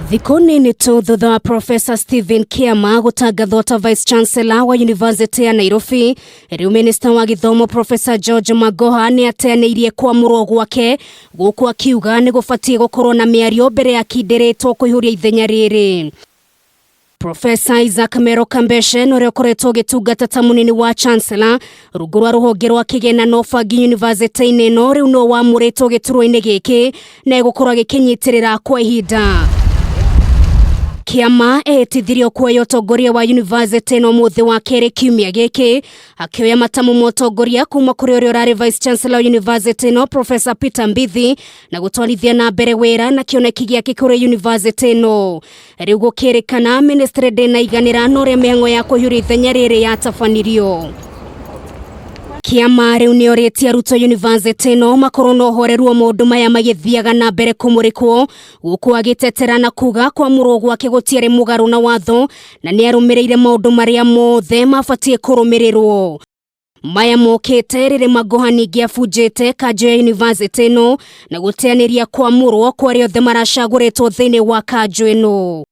Thikũ nini tu thutha wa Professor Kiama gũtangathwo ta Vice Chancellor wa University ya Nairobi, rĩu Minister wa Gĩthomo Professor Magoha nĩ ateanĩirie kwamurwo gwake, gũkũ akiuga nĩ gũbatie gũkorwo na mĩario mbere ya kindĩrĩtwo kũihũria ithenya rĩrĩ. Professor Isaac Mero Kambeshen ũrĩa ũkoretwo gĩtungata ta mũnini wa Chancellor rungu rwa rũhonge rwa kĩgĩna na ũbangi University-inĩ ĩno rĩu no wamũrĩtwo gĩturwa-inĩ gĩkĩ na egũkorwo agĩkĩnyitĩrĩra kwa ihinda. Kiama etithirio kuoya ũtongoria wa University no mũthĩ wa kerĩ kiumia gĩkĩ, akĩoya matamu mũtongoria kuma kũrĩ ũrĩa ũrarĩ Vice Chancellor University no Professor Peter Mbithi na gũtwarithia na mbere wĩra na kĩoneki gĩake kũrĩ University no. Rĩu gũkĩrĩkana ministry ndĩnaiganĩra na ũrĩa mĩhang'o ya kũihũria ithenya rĩrĩ yatabanirio. Kiama rĩu nĩ orĩtie arutwo University no makorwo na ũhoreru wa maũndũ maya magĩthiaga na mbere kũmũrĩkwo, gũkũ agĩtetera na kuga kwamurwo gwake gũtiarĩ mũgarũ na watho na nĩ arũmĩrĩire maũndũ marĩa mothe mabatie kũrũmĩrĩrwo. Maya mokĩte rĩrĩ Magoha ningĩ abunjĩte kanjũ ya University no na gũteanĩria kwamurwo kwa arĩa othe maracagũrĩtwo thĩinĩ wa kanjũ ĩno.